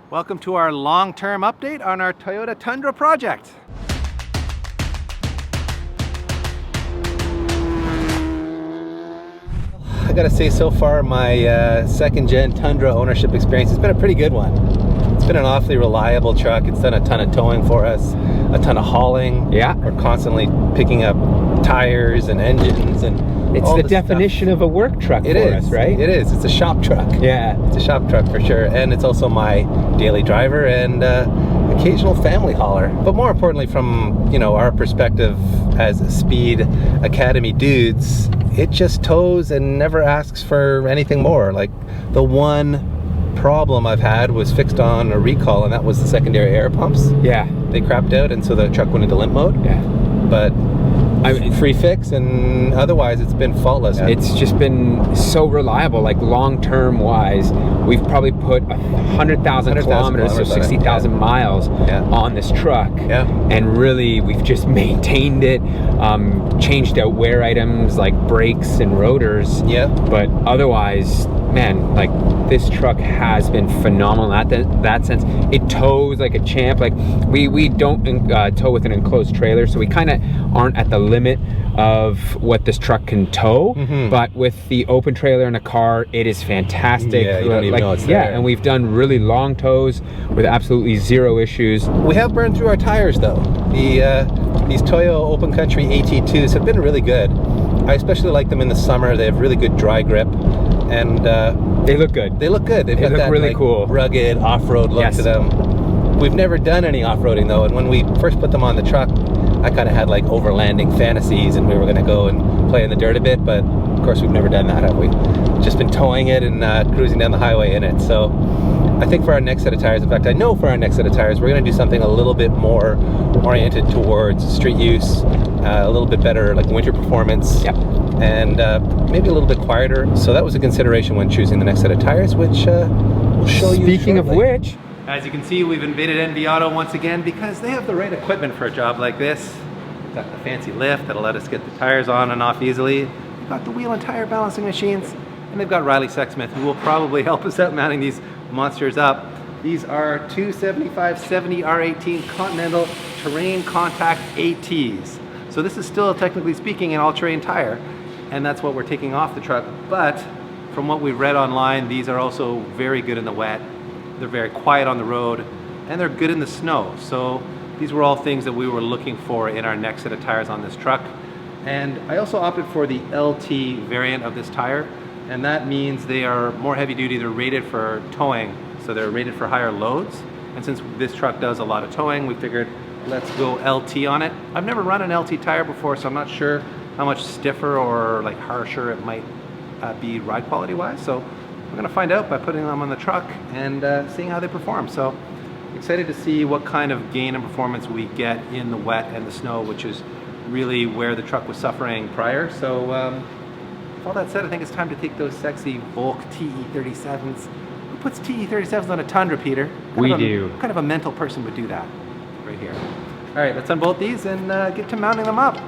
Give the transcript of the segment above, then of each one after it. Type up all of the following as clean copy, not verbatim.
Welcome to our long-term update on our Toyota Tundra project. I gotta say, so far my second-gen Tundra ownership experience has been a pretty good one. It's been an awfully reliable truck. It's done a ton of towing for us, a ton of hauling. Yeah. We're constantly picking up tires and engines and it's the definition of a work truck for us, right? It is. It's a shop truck. Yeah. It's a shop truck for sure. And it's also my daily driver and occasional family hauler. But more importantly, from our perspective as Speed Academy dudes, it just tows and never asks for anything more. Like, the one problem I've had was fixed on a recall, and that was the secondary air pumps. Yeah. They crapped out, and so the truck went into limp mode. Yeah. But free fix, and otherwise it's been faultless. It's just been so reliable, like long-term wise. We've probably put 100,000 kilometers or 60,000 miles on this truck. Yeah. And really, we've just maintained it, changed out wear items like brakes and rotors. Yeah. But otherwise, man, like, this truck has been phenomenal in that sense. It tows like a champ. Like, we don't tow with an enclosed trailer, so we kind of aren't at the limit of what this truck can tow. But with the open trailer in a car, it is fantastic. Yeah, you don't even know it's there. Yeah, and we've done really long tows with absolutely zero issues. We have burned through our tires though. These Toyo Open Country AT2s have been really good. I especially like them in the summer. They have really good dry grip, and they look good. They look good. They've got that really cool, rugged off-road look to them. We've never done any off-roading though, and when we first put them on the truck, I kind of had like overlanding fantasies, and we were going to go and play in the dirt a bit, but of course we've never done that, have we? Just been towing it and cruising down the highway in it. So I think for our next set of tires, in fact I know for our next set of tires, we're going to do something a little bit more oriented towards street use, a little bit better like winter performance. Yep. And maybe a little bit quieter. So that was a consideration when choosing the next set of tires, which we'll show you Speaking of which, as you can see, we've invaded NV Auto once again because they have the right equipment for a job like this. We've got the fancy lift that'll let us get the tires on and off easily. We've got the wheel and tire balancing machines, and they've got Riley Sexsmith, who will probably help us out mounting these monsters up. These are 275/70 R18 Continental TerrainContact ATs. So this is still, technically speaking, an all-terrain tire, and that's what we're taking off the truck. But from what we've read online, these are also very good in the wet. They're very quiet on the road, and they're good in the snow. So these were all things that we were looking for in our next set of tires on this truck. And I also opted for the LT variant of this tire, and that means they are more heavy duty. They're rated for towing, so they're rated for higher loads. And since this truck does a lot of towing, we figured let's go LT on it. I've never run an LT tire before, so I'm not sure how much stiffer or like harsher it might be ride quality wise. So we're gonna find out by putting them on the truck and seeing how they perform. So excited to see what kind of gain and performance we get in the wet and the snow, which is really where the truck was suffering prior. So with all that said, I think it's time to take those sexy Volk TE37s. Who puts TE37s on a Tundra, Peter? We do. What kind of a mental person would do that? Right here. All right, let's unbolt these and get to mounting them up.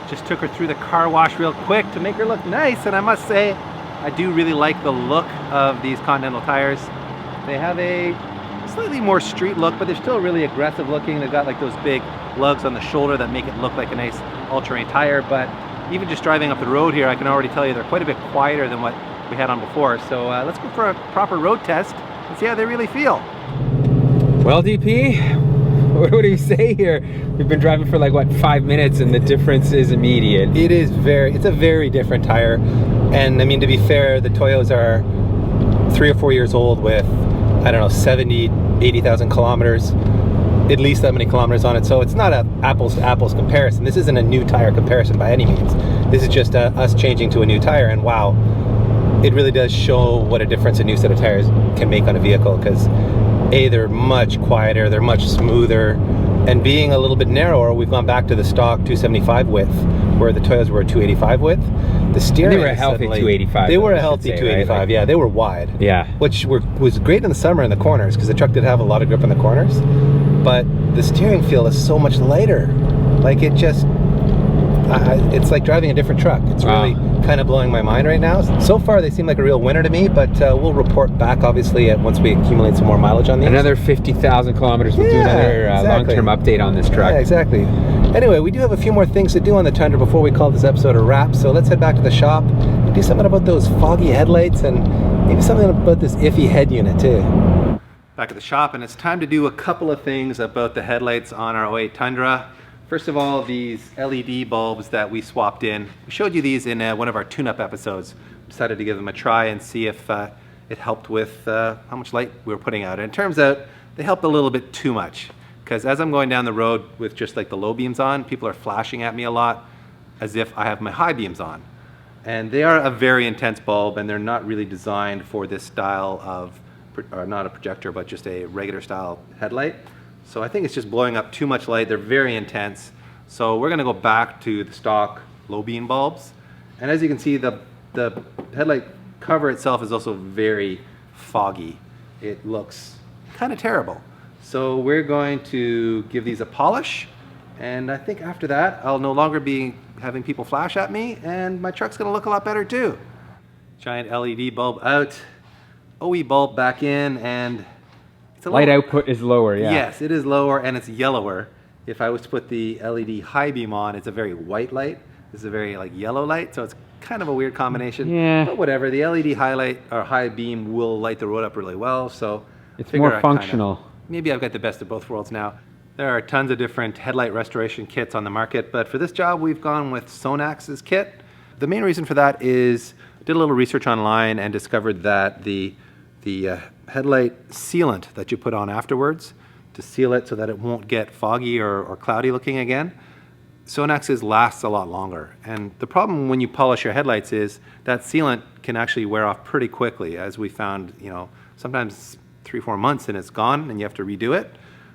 Just took her through the car wash real quick to make her look nice, and I must say, I do really like the look of these Continental tires. They have a slightly more street look, but they're still really aggressive looking. They've got like those big lugs on the shoulder that make it look like a nice all-terrain tire, but even just driving up the road here, I can already tell you they're quite a bit quieter than what we had on before. So let's go for a proper road test and see how they really feel. Well, DP, what do you say here? We've been driving for like, what, 5 minutes and the difference is immediate. It's a very different tire. And I mean, to be fair, the Toyos are 3 or 4 years old with, I don't know, 70, 80,000 kilometers, at least that many kilometers on it. So it's not a apples to apples comparison. This isn't a new tire comparison by any means. This is just us changing to a new tire, and wow, it really does show what a difference a new set of tires can make on a vehicle, because A, they're much quieter, they're much smoother, and being a little bit narrower, we've gone back to the stock 275 width, where the Toyos were a 285 width. The steering, they were a healthy 285. They were a healthy 285, right? Like, yeah, they were wide. Yeah. Which was great in the summer in the corners, because the truck did have a lot of grip in the corners, but the steering feel is so much lighter. Like, it just, it's like driving a different truck. It's really kind of blowing my mind right now. So far, they seem like a real winner to me, but we'll report back, obviously, once we accumulate some more mileage on these. Another 50,000 kilometers. We'll do another long-term update on this truck. Yeah, exactly. Anyway, we do have a few more things to do on the Tundra before we call this episode a wrap, so let's head back to the shop and do something about those foggy headlights and maybe something about this iffy head unit too. Back at the shop, and it's time to do a couple of things about the headlights on our 08 Tundra. First of all, these LED bulbs that we swapped in. We showed you these in one of our tune-up episodes. Decided to give them a try and see if it helped with how much light we were putting out. And it turns out they helped a little bit too much, because as I'm going down the road with just like the low beams on, people are flashing at me a lot as if I have my high beams on. And they are a very intense bulb, and they're not really designed for this style of, or not a projector, but just a regular style headlight. So I think it's just blowing up too much light. They're very intense. So we're gonna go back to the stock low beam bulbs. And as you can see, the headlight cover itself is also very foggy. It looks kind of terrible. So we're going to give these a polish. And I think after that, I'll no longer be having people flash at me, and my truck's gonna look a lot better too. Giant LED bulb out, OE bulb back in, and it's a light output is lower, yeah. Yes, it is lower, and it's yellower. If I was to put the LED high beam on, it's a very white light. This is a very like yellow light, so it's kind of a weird combination. Yeah. But whatever, the LED highlight or high beam will light the road up really well, so it's more functional. Maybe I've got the best of both worlds now. There are tons of different headlight restoration kits on the market, but for this job, we've gone with Sonax's kit. The main reason for that is I did a little research online and discovered that the headlight sealant that you put on afterwards to seal it so that it won't get foggy or cloudy looking again, Sonax's lasts a lot longer. And the problem when you polish your headlights is that sealant can actually wear off pretty quickly, as we found, you know, sometimes 3-4 months and it's gone and you have to redo it.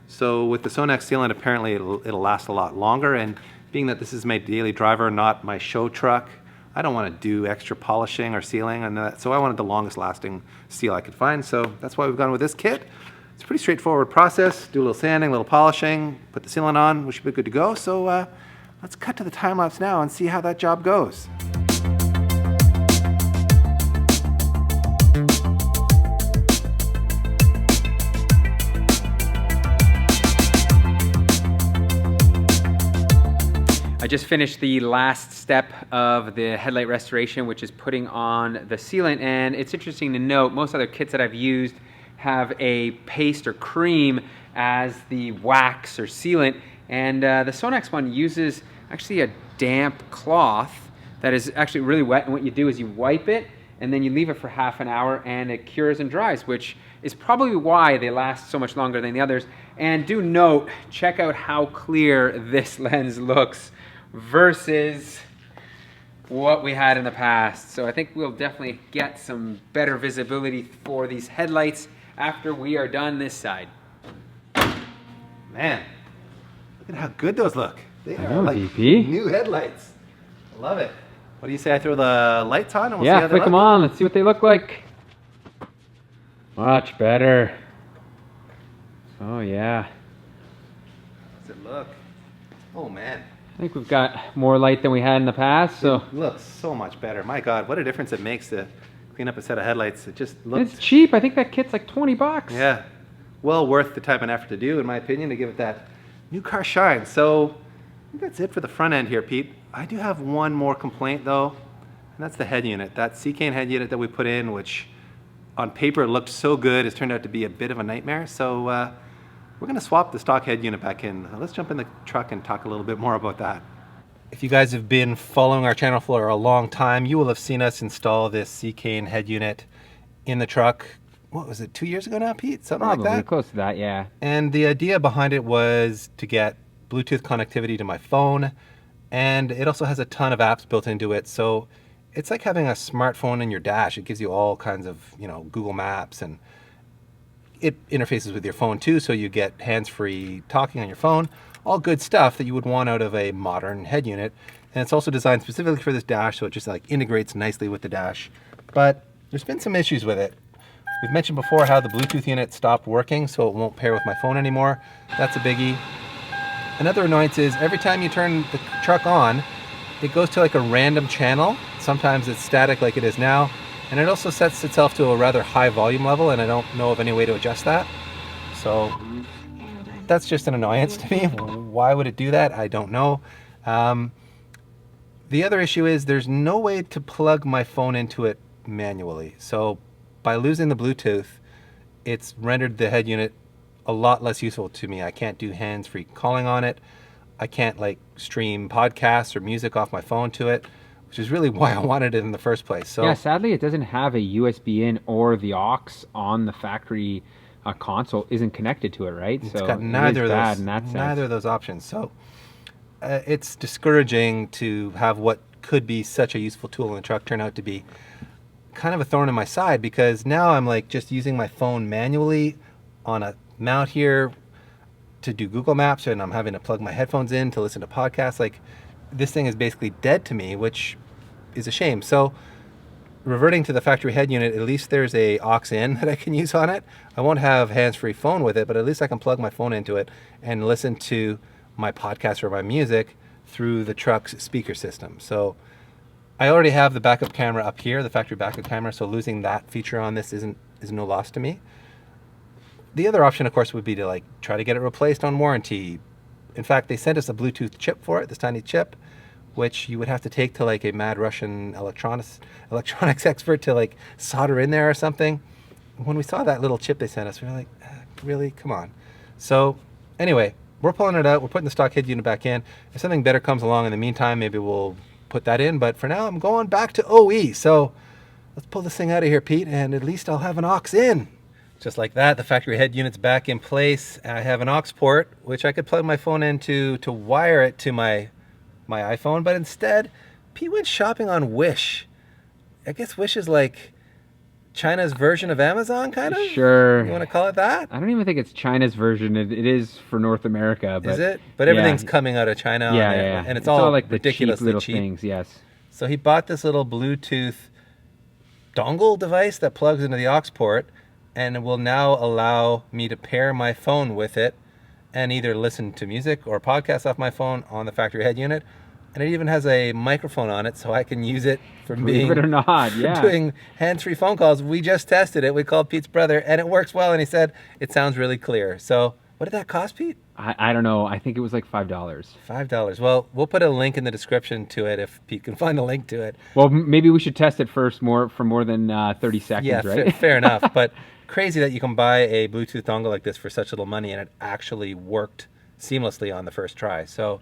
So with the Sonax sealant, apparently it'll last a lot longer, and being that this is my daily driver, not my show truck, I don't want to do extra polishing or sealing, and so I wanted the longest lasting seal I could find, so that's why we've gone with this kit. It's a pretty straightforward process. Do a little sanding, a little polishing, put the sealant on, we should be good to go. So let's cut to the time lapse now and see how that job goes. I just finished the last step of the headlight restoration, which is putting on the sealant. And it's interesting to note, most other kits that I've used have a paste or cream as the wax or sealant. And the Sonax one uses actually a damp cloth that is actually really wet. And what you do is you wipe it and then you leave it for half an hour and it cures and dries, which is probably why they last so much longer than the others. And do note, check out how clear this lens looks versus what we had in the past. So I think we'll definitely get some better visibility for these headlights after we are done this side. Man, look at how good those look. They are like DP. New headlights. I love it. What do you say I throw the lights on and we'll see how they flick look? them on. Let's see what they look like. Much better. Oh yeah. How does it look? Oh man. I think we've got more light than we had in the past, so. It looks so much better. My God, what a difference it makes to clean up a set of headlights. It just looks... It's cheap. I think that kit's like 20 bucks. Yeah. Well worth the time and effort to do, in my opinion, to give it that new car shine. So I think that's it for the front end here, Pete. I do have one more complaint, though. And that's the head unit. That Seicane head unit that we put in, which on paper looked so good, has turned out to be a bit of a nightmare. So we're gonna swap the stock head unit back in. Let's jump in the truck and talk a little bit more about that. If you guys have been following our channel for a long time, you will have seen us install this Seicane head unit in the truck. What was it, 2 years ago now, Pete? Something Probably, like that? close to that, yeah. And the idea behind it was to get Bluetooth connectivity to my phone, and it also has a ton of apps built into it. So it's like having a smartphone in your dash. It gives you all kinds of, Google Maps, and it interfaces with your phone too, so you get hands-free talking on your phone. All good stuff that you would want out of a modern head unit. And it's also designed specifically for this dash, so it just like integrates nicely with the dash. But there's been some issues with it. We've mentioned before how the Bluetooth unit stopped working, so it won't pair with my phone anymore. That's a biggie. Another annoyance is every time you turn the truck on, it goes to like a random channel. Sometimes it's static like it is now, and it also sets itself to a rather high volume level, and I don't know of any way to adjust that. So that's just an annoyance to me. Why would it do that? I don't know. The other issue is there's no way to plug my phone into it manually. So by losing the Bluetooth, it's rendered the head unit a lot less useful to me. I can't do hands-free calling on it. I can't like stream podcasts or music off my phone to it, which is really why I wanted it in the first place. So yeah, sadly it doesn't have a USB in, or the aux on the factory console isn't connected to it, right? It's got neither of those options. So it's discouraging to have what could be such a useful tool in the truck turn out to be kind of a thorn in my side, because now I'm like just using my phone manually on a mount here to do Google Maps, and I'm having to plug my headphones in to listen to podcasts. Like, this thing is basically dead to me, which is a shame. So reverting to the factory head unit, at least there's a aux in that I can use on it. I won't have hands-free phone with it, but at least I can plug my phone into it and listen to my podcast or my music through the truck's speaker system. So I already have the backup camera up here, the factory backup camera, so losing that feature on this is no loss to me. The other option, of course, would be to like try to get it replaced on warranty. In fact, they sent us a Bluetooth chip for it, this tiny chip, which you would have to take to like a mad Russian electronics expert to like solder in there or something. When we saw that little chip they sent us, we were like, really? Come on. So anyway, we're pulling it out. We're putting the stock head unit back in. If something better comes along in the meantime, maybe we'll put that in. But for now, I'm going back to OE. So let's pull this thing out of here, Pete, and at least I'll have an aux in. Just like that, the factory head unit's back in place. I have an aux port, which I could plug my phone into to wire it to my iPhone, but instead, Pete went shopping on Wish. I guess Wish is like China's version of Amazon, kind of? Sure. You want to call it that? I don't even think it's China's version. It is for North America. But is it? But everything's coming out of China. Yeah. And it's all like the ridiculously little cheap. things, yes. So he bought this little Bluetooth dongle device that plugs into the aux port, and it will now allow me to pair my phone with it and either listen to music or podcasts off my phone on the factory head unit. And it even has a microphone on it, so I can use it for Believe it or not, yeah. doing hands-free phone calls. We just tested it. We called Pete's brother, and it works well, and he said it sounds really clear. So what did that cost, Pete? I don't know. I think it was like $5. $5. Well, we'll put a link in the description to it if Pete can find a link to it. Well, maybe we should test it first for more than 30 seconds, right? Fair enough. But crazy that you can buy a Bluetooth dongle like this for such little money, and it actually worked seamlessly on the first try. So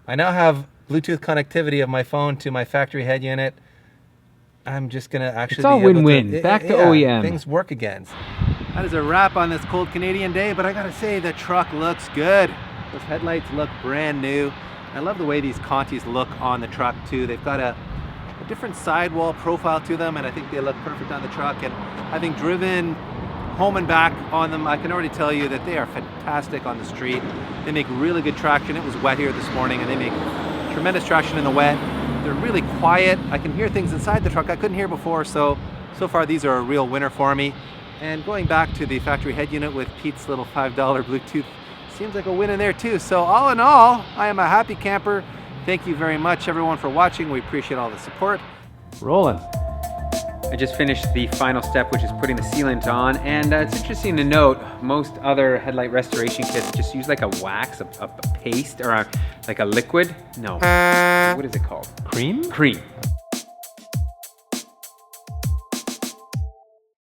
I now have Bluetooth connectivity of my phone to my factory head unit. I'm just going to actually It's all win-win. Back to OEM. Things work again. That is a wrap on this cold Canadian day, but I got to say the truck looks good. Those headlights look brand new. I love the way these Contis look on the truck too. They've got a different sidewall profile to them, and I think they look perfect on the truck. And having driven home and back on them, I can already tell you that they are fantastic on the street. They make really good traction. It was wet here this morning, and they make tremendous traction in the wet. They're really quiet. I can hear things inside the truck I couldn't hear before, so far these are a real winner for me. And going back to the factory head unit with Pete's little $5 Bluetooth, seems like a win in there too. So all in all, I am a happy camper. Thank you very much everyone for watching. We appreciate all the support. Rolling. I just finished the final step, which is putting the sealant on, and it's interesting to note most other headlight restoration kits just use like a wax, a paste, or like a liquid. No, what is it called? Cream? Cream.